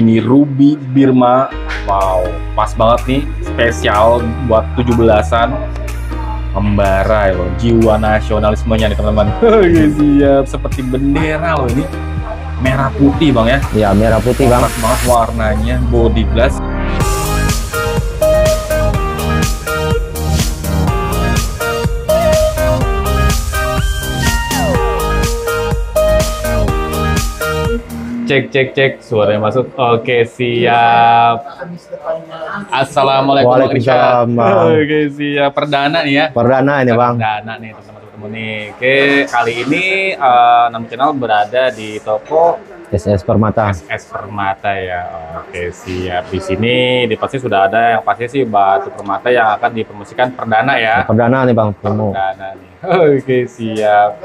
Ini Ruby Birma. Wow, pas banget nih, spesial buat 17-an. Membara loh, jiwa nasionalismenya nih teman-teman. Siap, seperti bendera loh ini. Merah putih bang ya? Ya, merah putih bang. Pas banget warnanya, body glass. Cek, suaranya masuk. Oke, siap. Assalamualaikum. Waalaikumsalam. Oke, siap. Perdana nih ya. Perdana ini bang. Perdana nih teman-teman nih. Oke, kali ini nama channel berada di toko SS Permata. SS Permata ya. Oke, siap. Di sini di pasti sudah ada yang pasti sih batu permata yang akan dipromosikan perdana ya. Perdana nih bang. Perdana nih. Oke, siap.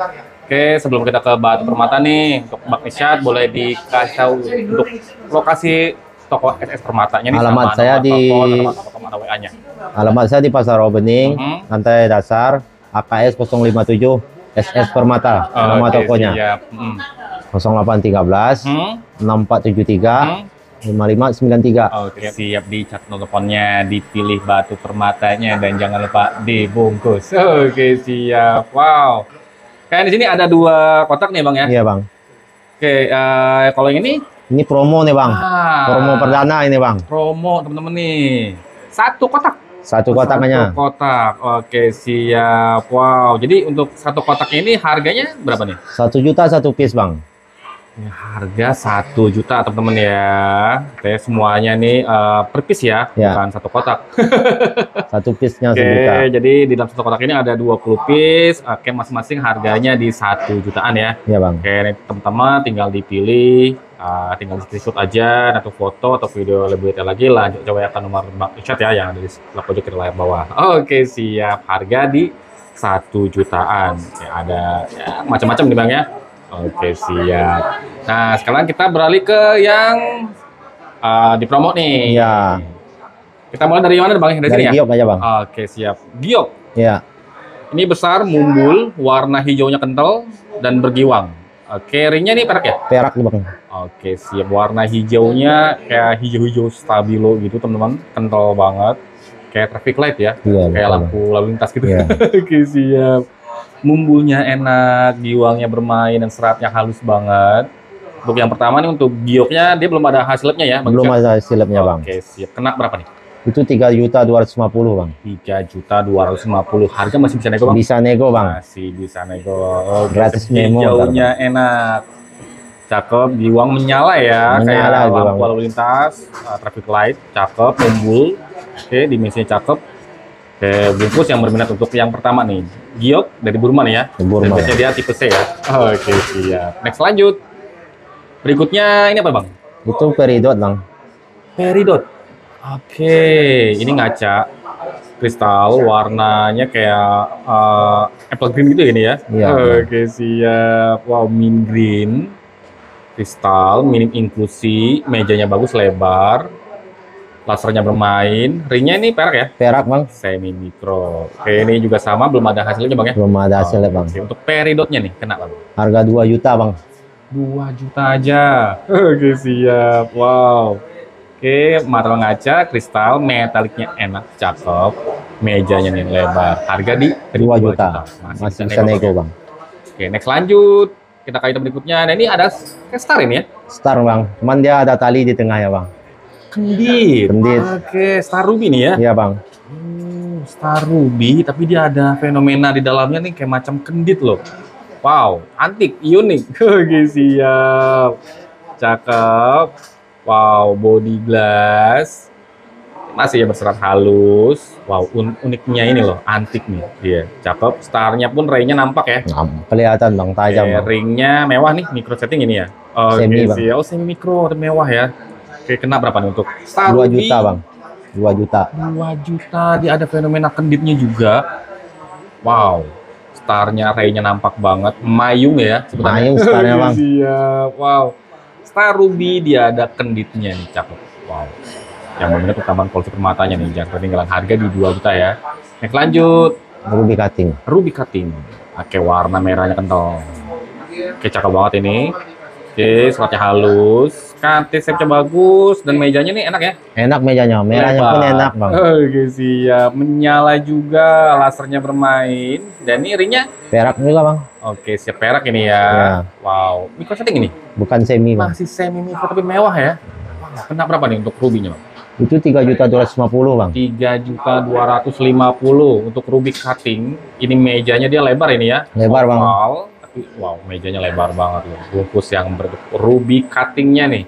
Oke, sebelum kita ke batu permata nih, untuk Bang Isyad boleh dikasih tahu untuk lokasi toko SS Permatanya nih. Alamat saya di WA-nya. Alamat saya di Pasar Rawabening, lantai dasar AKS 057 SS Permata. Nama tokonya. Siap. 0813 6473 5593. Oke, siap, dicat teleponnya, dipilih batu permatanya dan jangan lupa dibungkus. Oke, siap. Wow. Kayak di sini ada 2 kotak nih bang ya? Iya bang. Oke, kalau yang ini promo nih bang. Promo perdana ini bang. Promo temen-temen nih. 1 kotak. 1 kotaknya. 1 kotak. Oke, siap. Wow. Jadi untuk 1 kotak ini harganya berapa nih? 1 juta 1 piece bang. Ya, harga 1 juta teman-teman ya. Oke, semuanya nih per piece ya, bukan 1 kotak. 1 piece-nya 1 Oke, juta. jadi di dalam 1 kotak ini ada 20 piece. Oke, masing-masing harganya di 1 jutaan ya. Iya bang. Oke, teman-teman tinggal dipilih, tinggal screenshot aja, atau foto atau video lebih detail lagi. Lanjut coba ya nomor Bang Isyad ya yang ada di sebelah pojok kiri layar bawah. Oke, siap. Harga di 1 jutaan. Ya, ada ya, macam-macam nih bang ya. Oke, siap. Nah, sekarang kita beralih ke yang di promo nih. Iya. Kita mulai dari mana bang? Dari sini ya? Giok aja bang. Oke, siap. Giok. Iya. Ini besar, mumbul, warna hijaunya kental dan bergiwang. Oke, ringnya nih perak ya? Perak nih bang. Oke, siap. Warna hijaunya kayak hijau-hijau stabilo gitu teman-teman. Kental banget. Kayak traffic light ya. Iya, kayak betul. lampu lalu lintas gitu. Iya. Oke, siap. Mumbulnya enak, giwangnya bermain dan seratnya halus banget. Untuk yang pertama nih, untuk gioknya dia belum ada hasilnya ya? Belum ada silapnya bang. Oke, siap. Kena berapa nih? Itu 3.250.000 bang. 3.250.000. Harga masih bisa nego bang? Bisa nego bang. Masih bisa nego. Oke, Gratis memo. hijaunya enak. Cakep, giwang menyala ya. Menyala, kayak lampu giwang. lalu lintas, traffic light, cakep, mumbul. Oke, dimensinya cakep. Oke, bungkus yang berminat untuk yang pertama nih. Giok dari Burma nih ya. Burma. Biasanya dia tipe C ya. Oke, siap. Next lanjut. Berikutnya ini apa bang? Itu peridot bang. Peridot. Oke, ini ngaca kristal, warnanya kayak apple green gitu ini ya. Iya. Oke, siap. Wow, mint green. Kristal, minim inklusi, mejanya bagus, lebar. Lasernya bermain. Ringnya ini perak ya? Perak bang. Semi mikro. Oke, ini juga sama, belum ada hasilnya bang ya? Belum ada hasilnya bang. Oke, untuk peridotnya nih, kena bang? Harga 2 juta bang. 2 juta aja. Oke, siap. Wow. Oke, material ngaca, kristal, metaliknya enak, cakep. Mejanya nih lebar. Harga di 2 juta. Masih bisa nego bang. Oke, next lanjut. Kita ke item berikutnya. Nah, ini ada kayak star ini ya? Star bang. Cuman dia ada tali di tengah ya bang. Kendit. Kendit. Oke, star ruby nih ya? Iya bang. Star ruby, tapi dia ada fenomena di dalamnya nih kayak macam kendit loh. Wow, antik, unik. Oke, siap. Cakep. Wow, body glass. Masih ya berserat halus. Wow, uniknya ini loh, antik nih dia. Cakep. Starnya pun ray-nya nampak ya. Kelihatan bang, tajam bang. Ringnya mewah nih, micro setting ini ya. Oke, Semi, bang. siap. Oh, semi micro, mewah ya. Oke, kena berapa nih untuk Star 2 Ruby? juta bang. 2 juta. 2 juta, dia ada fenomena kenditnya juga. Wow, starnya, ray-nya nampak banget. Mayung ya sebenarnya. Mayung starnya bang. Siap. Wow, Star Ruby dia ada kenditnya nih, cakep. Wow, yang benar utamaan polisi permatanya nih, jangan ketinggalan harga di 2 juta ya. Next lanjut. Ruby cutting. Ruby cutting. Oke, warna merahnya kental. Oke, cakep banget ini. Oke, seratnya halus. Kante shape-nya bagus dan mejanya nih enak ya. Enak mejanya, merahnya Lebar. pun enak bang. Oke siap, menyala juga, lasernya bermain dan ini ringnya. Perak juga bang. Oke siap, perak ini ya. Ya. Wow, micro setting ini Bukan semi bang. masih semi micro tapi mewah ya. Wah, kena berapa nih untuk rubinya bang? Itu 3.250 bang. 3.250 untuk ruby cutting. Ini mejanya dia lebar ini ya. Lebar bang. Oval. Tapi wow, mejanya lebar banget loh. Bungkus yang ruby cuttingnya nih.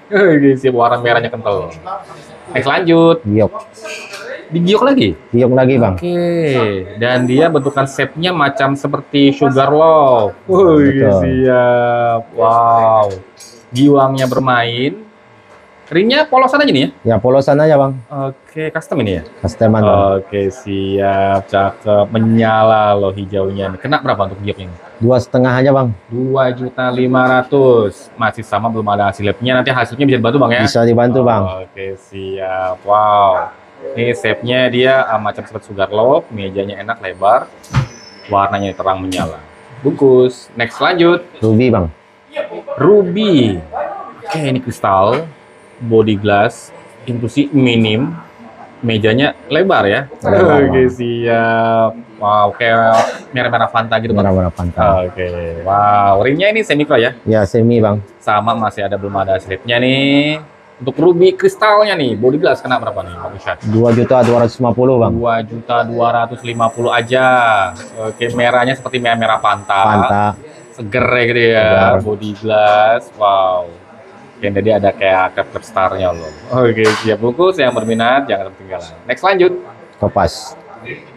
Siap, warna merahnya kental. Next lanjut. Giok. Digiok lagi. Giok lagi bang. Oke, dan dia bentukan shape-nya macam seperti Sugar Love. Betul. Siap. Wow. Giwangnya bermain. Ringnya polosan aja nih ya? Ya polosan aja bang. Oke, custom ini ya? Customer bang. Oke, siap. Cakep. Menyala loh hijaunya. Kena berapa untuk gioknya? 2,5 aja bang. 2.500.000. Masih sama, belum ada hasil labnya. Nanti hasilnya bisa dibantu bang ya? Bisa dibantu bang. Oke, siap. Wow. Ini shape-nya dia macam seperti Sugar Love. Mejanya enak, lebar. Warnanya terang menyala. Bungkus. Next lanjut. Ruby bang. Ruby. Oke, ini kristal. Body glass. Inklusi minim. Mejanya lebar ya. Lebar, Oke, Bang. siap. Wow, kayak merah-merah Fanta gitu bang. Merah-merah pantai. Oke, wow. Ringnya ini semi ya? Ya semi bang. Sama, masih ada, belum ada slipnya nih. Untuk ruby kristalnya nih, body glass kena berapa nih Bang Isyad? 2.250 bang. 2.250.000 aja. Oke, merahnya seperti merah Fanta. Fanta. Seger ya gitu ya. Segar. Body glass, wow. Oke, jadi ada kayak klep starnya loh. Oke, siap bungkus. Yang berminat jangan ketinggalan. Next lanjut. Topas.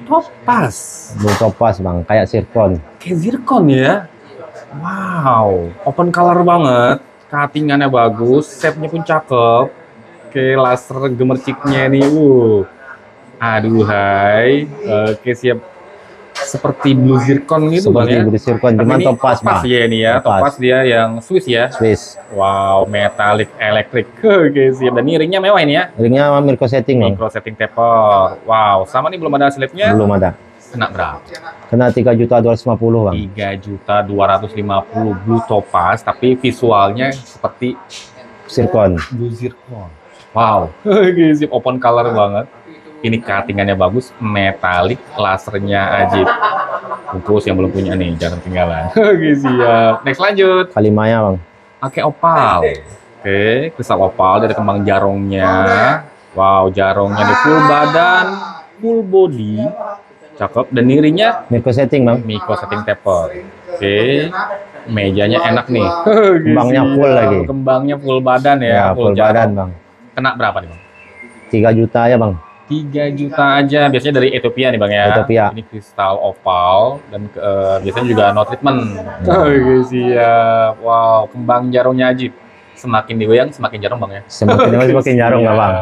Topaz. Blue topas bang. Kayak zircon. Kayak zircon ya. Wow, open color banget. Cuttingannya bagus, shape-nya pun cakep. Oke, laser gemerciknya nih. Aduhai. Oke, siap. Seperti blue zircon gitu Seperti bang ya. blue zircon, Tapi cuman ini topas bang. ya ini ya. Topas. Topaz dia yang Swiss ya. Swiss. Wow, metallic electric. Oke, siap. Dan ini ringnya mewah ini ya. Ringnya micro setting bang. Micro setting taper. Wow, sama nih belum ada slipnya. Belum ada. Kena berapa? Kena 3.250 bang. 3.250 blue topaz, tapi visualnya seperti Zircon. blue zircon. Wow, sip, open color banget. Ini cuttingannya bagus, metalik, lasernya ajib. Bungkus yang belum punya nih, jangan ketinggalan. Oke, siap. Next lanjut. Kalimaya bang. Pakai opal. Oke, kristal opal dari kembang jarongnya. Wow, jarongnya di full badan, full body. Cakep. Dan irinya Micro setting bang. micro setting taper. Oke. Mejanya enak nih. Kembangnya full lagi. Kembangnya full badan ya. Ya full badan jarong. bang. Kena berapa nih bang? 3 juta ya bang. 3 juta aja. Biasanya dari Ethiopia nih bang ya. Ethiopia. Ini kristal opal dan biasanya juga no treatment. Oke, siap. Wow, kembang jarongnya ajib. Semakin digoyang semakin jarong bang ya. Semakin jarong nggak bang.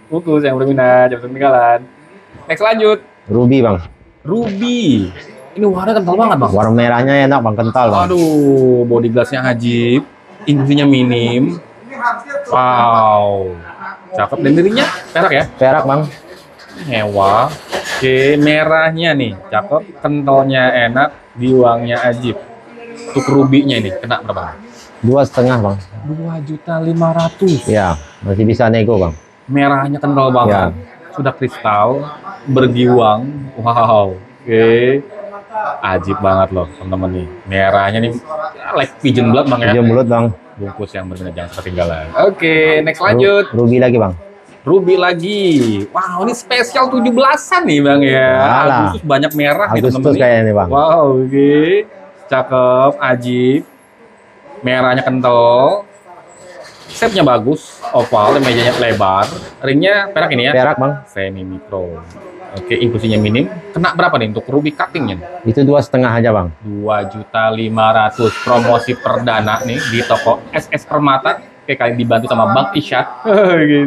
Bungkus yang berminat jangan ketinggalan. Next lanjut. Ruby bang. Ruby. Ini warna kental banget bang. Warna merahnya enak bang, kental bang. Aduh, body glassnya ajib. Inklusinya minim. Wow. Cakep. Dan dirinya perak ya. Perak bang. Mewah. Oke, merahnya nih, cakep, kentalnya enak, giwangnya ajib. Untuk rubinya ini kena berapa? 2,5 bang. 2.500.000. Ya masih bisa nego bang. Merahnya kental banget. Sudah kristal, bergiwang. Wow. Oke. Ajib banget loh, teman-teman nih. Merahnya nih like pigeon blood bang ya. Hijau mulut bang. Bungkus yang berbeda jangan ketinggalan. Oke, next lanjut. Ruby lagi bang. Ruby lagi. Wow, ini spesial 17-an nih Bang ya. Alah. Agustus banyak merah nih Agustus teman-teman. kayaknya nih bang. Wow, oke. Cakep, ajib. Merahnya kental. Shape-nya bagus, oval, dan mejanya lebar. Ringnya perak ini ya? Perak bang. Semi mikro. Oke, inklusinya minim. Kena berapa nih untuk ruby cuttingnya? Itu 2,5 aja bang. 2.500.000 promosi perdana nih di toko SS Permata. Oke, kalian dibantu sama Bang Isyad.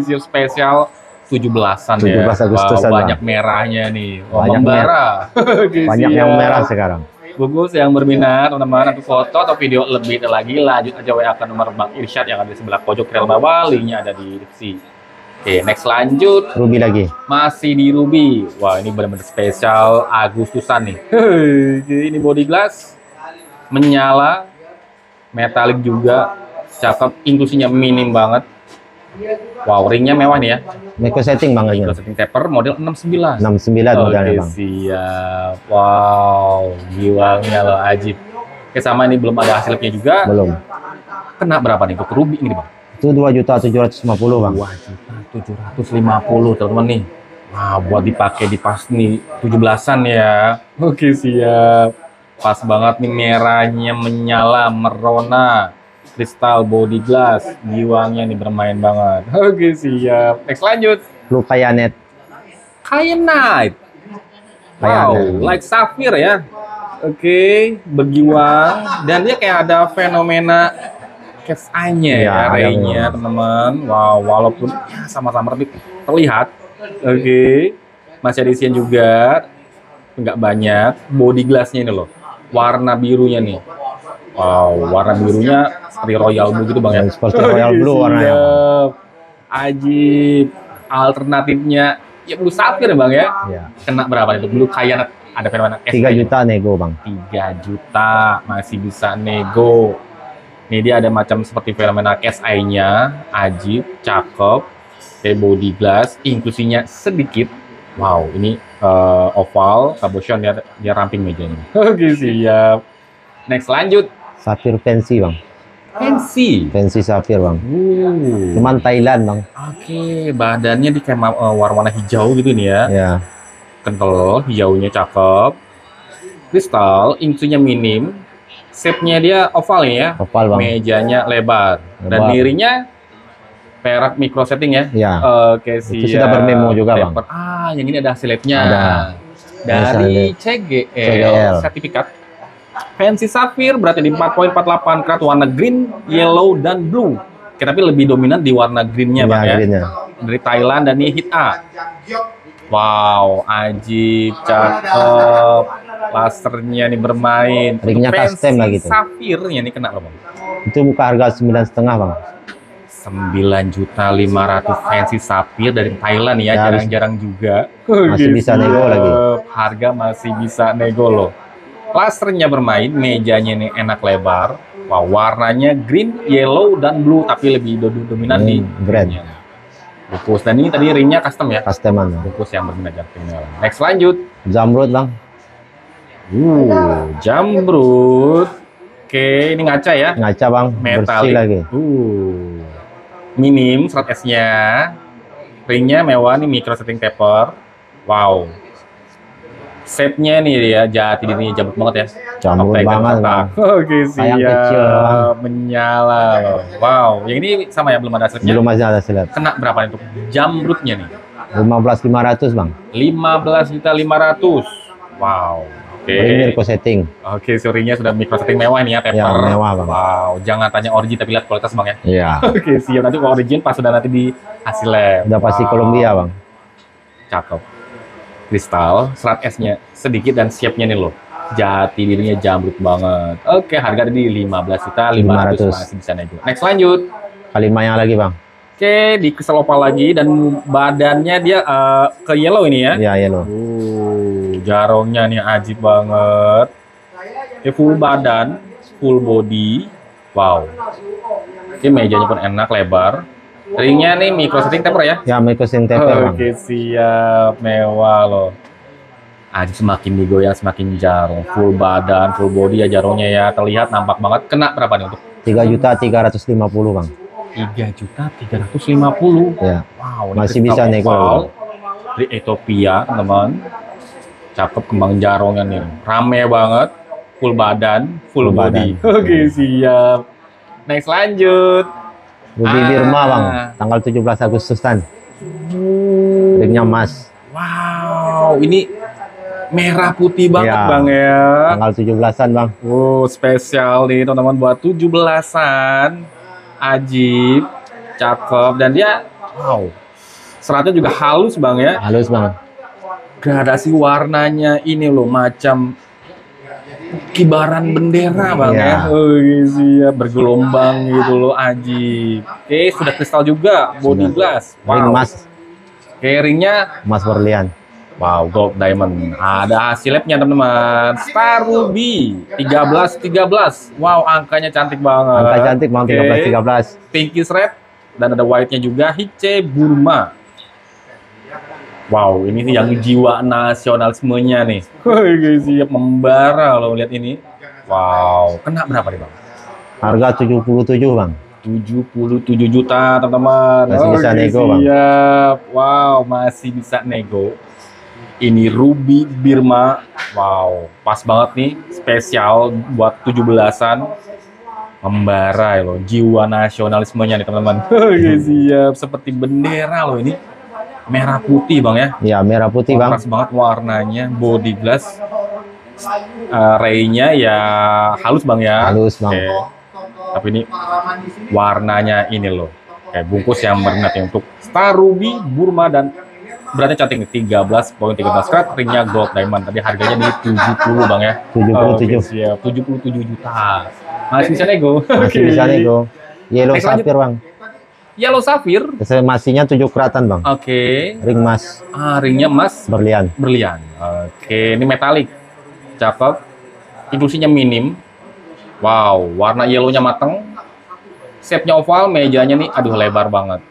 Siap spesial 17-an ya. 17 Agustusan, Wow, banyak merahnya nih. Oh, Banyak membara. Banyak yang merah sekarang. Bungkus yang berminat, teman-teman, untuk foto atau video lebih lagi, lanjut aja WA ke nomor Bang Irsyad yang ada di sebelah pojok rel bawah, linknya ada di deskripsi. Oke, next lanjut. Ruby lagi. Masih di Ruby. Wah, ini benar-benar spesial Agustusan nih. Ini body glass, menyala, metalik juga, cakep, inklusinya minim banget. Wow, ringnya mewah nih ya. Micro setting bang ringnya. Setting taper model 69. 69 modelnya Oke, bang. siap. Wow, giwangnya loh Ajib. Oke, sama ini belum ada hasilnya juga. Belum. Kena berapa nih untuk ruby ini bang? Itu 2.750.000 bang. 2.750 teman-teman nih. Nah, buat dipakai di pas nih 17-an ya. Oke, siap. Pas banget nih, merahnya menyala, merona. Kristal body glass, giwangnya nih bermain banget. Oke, siap. Next lanjut. Blue Kyanite. Kyanite. Wow, Kyanite. like sapphire ya. Oke, bergiwang. Dan dia kayak ada fenomena cat's eye-nya Iya, ya, ada ray-nya memang. teman-teman. Wow, walaupun ya, sama-sama tapi terlihat. Oke, masih ada isian juga. Nggak banyak. Body glass-nya ini loh. Warna birunya nih. Wow, warna birunya seperti royal blue gitu bang ya. Seperti royal blue warnanya, Bang. Siap. Ajib. Alternatifnya ya blue sapphire bang ya. Ya. Kena berapa itu? Blue Kyanite ada fenomena 3 juta nego bang. 3 juta masih bisa nego. Ini dia ada macam seperti fenomena case eye-nya, ajib, cakep, kayak body glass, inklusinya sedikit. Wow, ini oval, cabochon dia ramping mejanya. Oke, siap. Next lanjut. Sapphire fancy bang. Fancy. Fancy sapphire bang. Uh. Cuman Thailand bang. Oke, badannya di kayak warna hijau gitu nih ya. Ya. Kental, hijaunya cakep. Kristal, inklusinya minim. Shape-nya dia oval ya. Oval bang. Mejanya lebar. Dan Lebar. dirinya perak micro setting ya. Ya. Oke, Itu siap. sudah bermemo juga, Bang. Ah, yang ini ada hasilnya. Ada. Dari CGL. CGL sertifikat. Fancy Sapphire berarti di 4.48 karat warna green, yellow, dan blue. Oke, tapi lebih dominan di warna green-nya bang ya. greennya. Dari Thailand dan ini hit A. Wow, ajib, cakep. Lasernya nih bermain. Ringnya Untuk custom Fancy lagi tuh. Sapphire-nya nih kena berapa? Itu buka harga 9,5 bang. 9.500.000 fancy sapphire dari Thailand ya, Ya, jarang-jarang juga. Masih bisa nego lagi. Harga masih bisa nego loh. Lasernya bermain, mejanya nih enak lebar. Wah, warnanya green, yellow, dan blue, tapi lebih dominan di brand. greennya. Bungkus, dan ini tadi ringnya custom ya? Customan bang. Bungkus yang berminat tinggal. Next lanjut. Zamrud bang. Jamrud. Oke, ini ngaca ya? Ngaca bang. Metal Bersih lagi. Minim serat S-nya. Ringnya mewah nih, micro setting taper. Wow. Shape-nya nih dia jati dirinya jambut banget ya. Jambut Sampai banget, kotak. Bang. Oke, Sayang siap. kecil, Bang. Menyala loh. Wow, yang ini sama ya, belum ada hasilnya. Belum masih ada silat. Kena berapa nih untuk jamrutnya nih? 15.500 bang. 15.500. Wow. Oke. Ring micro setting. Oke, surinya sudah micro setting mewah nih ya, taper. Ya, mewah, Bang. Wow, jangan tanya origin tapi lihat kualitas bang ya. Iya. Oke, siap. Nanti kalau origin pas sudah nanti di hasil lab. Udah pasti Wow. Kolombia bang. Cakep. Kristal, serat S-nya sedikit dan shape-nya nih loh. Jati dirinya jamrut banget. Oke, harga tadi 15.500 masih bisa nego. Next lanjut. Kalimanya lagi bang. Oke, di kristal opal lagi dan badannya dia ke yellow ini ya. Iya yellow. Jarongnya nih ajib banget. Oke, full badan, full body. Wow. Oke, mejanya pun enak, lebar. Ringnya nih micro setting taper ya. Ya micro setting taper bang. Oke, siap, mewah loh. Ajib semakin digoyang semakin jarong, full badan, full body ya jarongnya ya, terlihat nampak banget. Kena berapa nih untuk 3.350 bang. 3.350. Ya. Wow, ini Masih kristal bisa nego, opal Bang. dari Ethiopia, teman. Cakep kembang jarongnya nih, rame banget, full badan, full body. badan. Oke, siap. Next lanjut. Ruby Birma bang. Tanggal 17 Agustusan. Ringnya emas. Wow, ini merah putih banget Ya. bang ya. Tanggal 17-an bang. Spesial nih teman-teman buat 17-an. Ajib, cakep, dan dia wow. Seratnya juga halus bang ya. Halus bang. Gradasi warnanya ini loh macam kibaran bendera bang ya. Iya. Siap, bergelombang gitu loh, ajib. Oke, sudah kristal juga, body Sudah. glass. Ring emas. Oke, ringnya Emas berlian. wow, gold diamond. Ada hasil labnya teman-teman. Star Ruby 13. Wow, angkanya cantik banget. Angka cantik bang. Oke. 13-13. Pinky red dan ada white-nya juga, Hiche Burma. Wow, ini yang jiwa nasionalismenya nih. Siap membara loh, lihat ini. Wow, kena berapa nih Bang? Harga 77 Bang. 77 juta teman-teman. Masih bisa nego Bang. Siap. Wow, masih bisa nego. Ini Ruby Birma. Wow, pas banget nih, spesial buat 17-an. Membara ya loh, jiwa nasionalismenya nih teman-teman. Siap, seperti bendera loh ini. Merah putih Bang ya. Iya, merah putih Bang. Kontras banget warnanya, body glass. Ray-nya ya halus Bang ya. Halus Bang. Oke. Tapi ini warnanya ini loh. Kayak bungkus yang berminat ya, untuk Star Ruby Burma, dan beratnya cantik nih, 13,13 karat, ringnya gold diamond. Tadi harganya di 70 Bang ya. 77. Oke, siap. 77 juta. Masih bisa nego. Masih bisa nego. Yellow Next lanjut. sapphire Bang. Yellow Sapphire. Masihnya 7 keratan Bang. Oke. Ring emas Ringnya emas berlian. berlian. Oke, ini metalik. Cakep. Inklusinya minim. Wow, warna yellownya mateng. Shape-nya oval, mejanya nih aduh lebar banget.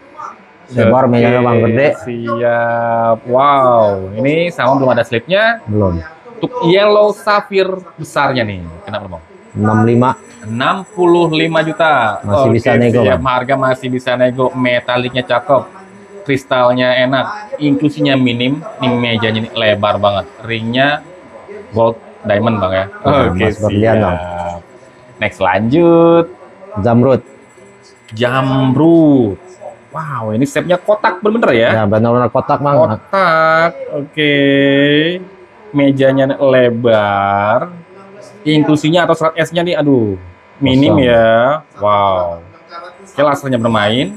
Lebar, mejanya Bang gede. Siap. Wow, ini sama belum ada slipnya. Belum. Untuk Yellow Sapphire besarnya nih. Kenapa Bang? 65. 65 juta. Masih bisa nego, siap. Bang. Harga masih bisa nego. Metaliknya cakep. Kristalnya enak. Inklusinya minim. Ini mejanya nih lebar banget. Ringnya gold diamond Bang ya. Oke, emas berlian, Bang. siap. Next lanjut. Zamrud. Jamrud. Wow, ini shape-nya kotak bener-bener ya? Ya, benar-benar kotak Bang. Kotak. Oke. Mejanya lebar. Inklusinya atau serat S-nya nih, aduh, minim Kosong. ya. Wow. Oke, lasernya bermain.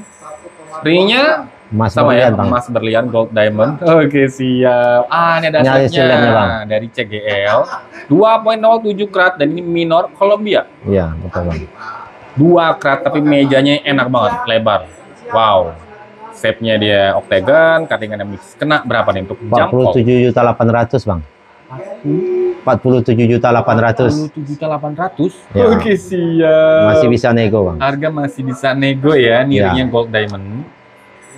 Ringnya Emas sama berlian ya, Bang. emas berlian gold diamond. Oke, siap. Ini ada Ini ada slipnya slipnya, Bang. dari CGL. 2,07 karat dan ini minor Columbia. Iya, betul Bang. 2 karat tapi mejanya enak banget, lebar. Wow. Shape-nya dia octagon, cutting-nya mix. Kena berapa nih untuk jump call? 47.800 Bang. 47.800. 47.800. Ya. Oke, siap. Masih bisa nego Bang. Harga masih bisa nego ya, nilainya Ya. gold diamond.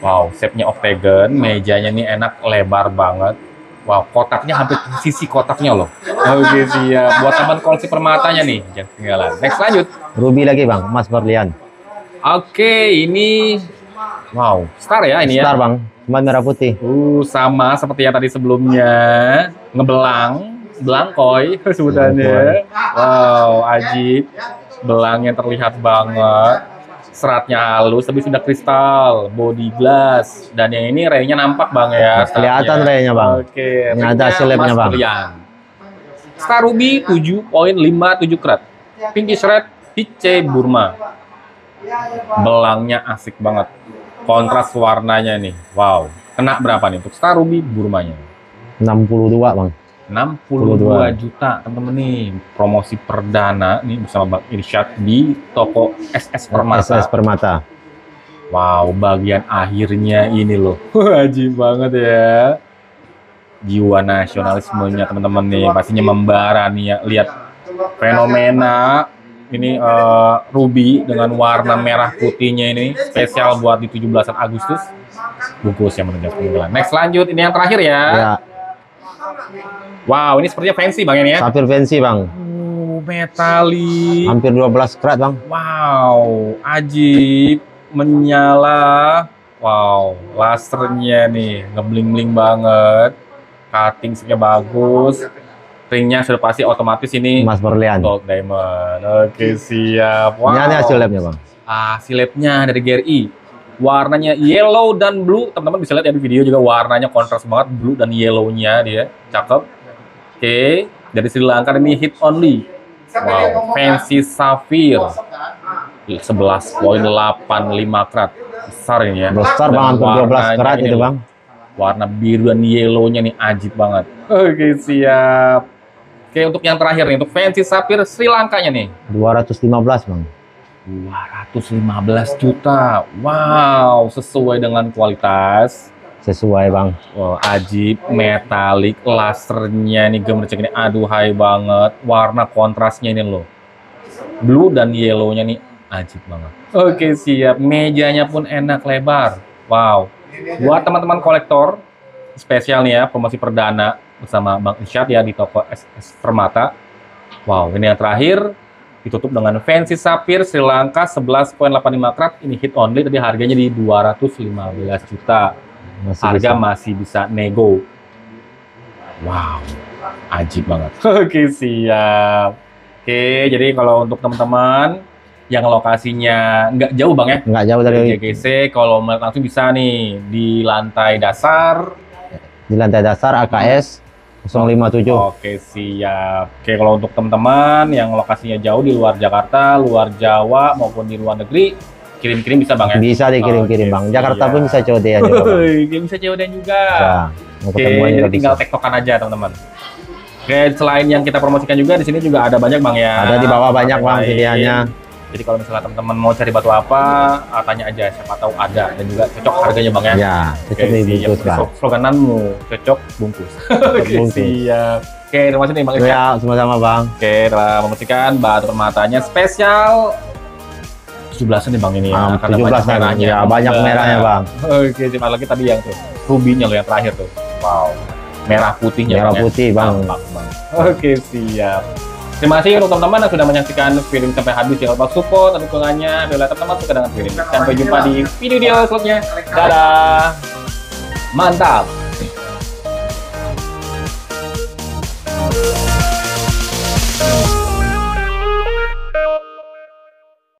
Wow, shape-nya octagon, mejanya nih enak, lebar banget. Wow, kotaknya hampir sisi kotaknya loh. Oke, siap. Buat teman koleksi permatanya nih, jangan ketinggalan. Next lanjut. Ruby lagi Bang, emas berlian. Oke, ini wow, star ya ini ya. Star Bang, cuma merah putih. Sama seperti yang tadi sebelumnya, ngebelang, belangkoy sebutannya. Wow, ajib. Belangnya terlihat banget. Seratnya halus, tapi sudah kristal, body glass, dan yang ini ray-nya nampak Bang ya. Kelihatan startnya. ray-nya, Bang. Oke, Ini ringnya ada slipnya, emas Bang. berlian. Star Ruby 7,57 karat. Pinkish red, Hiche Burma. Belangnya asik banget. Kontras warnanya nih. Wow. Kena berapa nih untuk Star Ruby Burmanya? 62 Bang. 62 juta teman-teman nih. Promosi perdana nih bersama Bang Irsyad di toko SS Permata. SS Permata. Wow, bagian akhirnya ini loh. Wajib banget ya. Jiwa nasionalismenya teman-teman nih pastinya membara nih ya. Lihat fenomena ini Ruby dengan warna merah putihnya ini spesial buat di 17 Agustus. Bungkus yang menunjukkan keunggulan. Next lanjut, ini yang terakhir ya. Ya, Wow, ini sepertinya fancy Bang ini ya. sapphire fancy Bang. Metalik. Hampir 12 karat Bang. Wow, ajib, menyala. Wow, lasernya nih ngebling-bling banget. Cutting nya bagus. Ringnya sudah pasti otomatis ini Emas berlian. gold diamond. Oke, siap. Wow. Ini hasil labnya Bang. Hasil labnya dari GRI. Warnanya yellow dan blue. Teman-teman bisa lihat ya di video juga warnanya kontras banget. Blue dan yellow-nya dia. Cakep. Oke, dari Sri Lanka ini hit only. Wow, fancy sapphire 11,85 karat. Besar ini ya. Besar Dan Bang, hampir 12 warnanya karat ini itu loh. Bang. Warna biru dan yellow-nya nih ajib banget. Oke, siap. Oke, untuk yang terakhir nih, untuk fancy sapphire Sri Lankanya nih. 215 Bang. 215 juta. Wow, sesuai dengan kualitas. Sesuai Bang. Wow, ajib, metalik, lasernya nih gemercek ini, aduhai banget. Warna kontrasnya ini loh, blue dan yellow-nya nih Ajib banget. Oke, siap. Mejanya pun enak, lebar. Wow. Buat teman-teman kolektor, spesial nih ya, promosi perdana bersama Bang Irsyad ya di toko SS Permata. Wow, ini yang terakhir. Ditutup dengan fancy sapphire Sri Lanka 11,85 karat. Ini hit only, tadi harganya di 215 juta. Masih bisa nego. Wow, ajib banget. Oke, siap. Oke, jadi kalau untuk teman-teman yang lokasinya nggak jauh Bang ya? Nggak jauh dari JGC, kalau mau langsung bisa nih di lantai dasar. Di lantai dasar AKS 057. Oke, siap. Oke, kalau untuk teman-teman yang lokasinya jauh di luar Jakarta, luar Jawa, maupun di luar negeri, kirim-kirim bisa Bang ya? Bisa dikirim-kirim Bang. Jakarta pun bisa COD-an juga Bang. Bisa COD-an juga. Mau Oke, ketemuan juga jadi tinggal bisa. tektokan aja teman-teman. Oke, selain yang kita promosikan juga di sini juga ada banyak Bang ya. Ada di bawah banyak Bang pilihannya. Jadi kalau misalnya teman-teman mau cari batu apa, tanya aja, siapa tahu ada dan juga cocok harganya Bang ya. Ya, cocok dibungkus Bang. Slogananmu cocok bungkus. Oke, siap. Oke, terima kasih nih Bang Irsyad. Ya, sama-sama Bang. Oke, telah membersihkan batu permatanya spesial 17 nih Bang ini ya. Karena 17 merahnya. ya, banyak merahnya Bang. Oke, siapa lagi tadi yang tuh rubinya lo yang terakhir tuh. Wow. Merah putihnya Merah Bang, ya. putih Bang. Tampak, Bang. Oke, siap. Terima kasih untuk teman-teman yang sudah menyaksikan film sampai habis. Jangan lupa support dan dukungannya. Bila teman-teman suka dengan film. Sampai jumpa di video selanjutnya. Dadah. Mantap.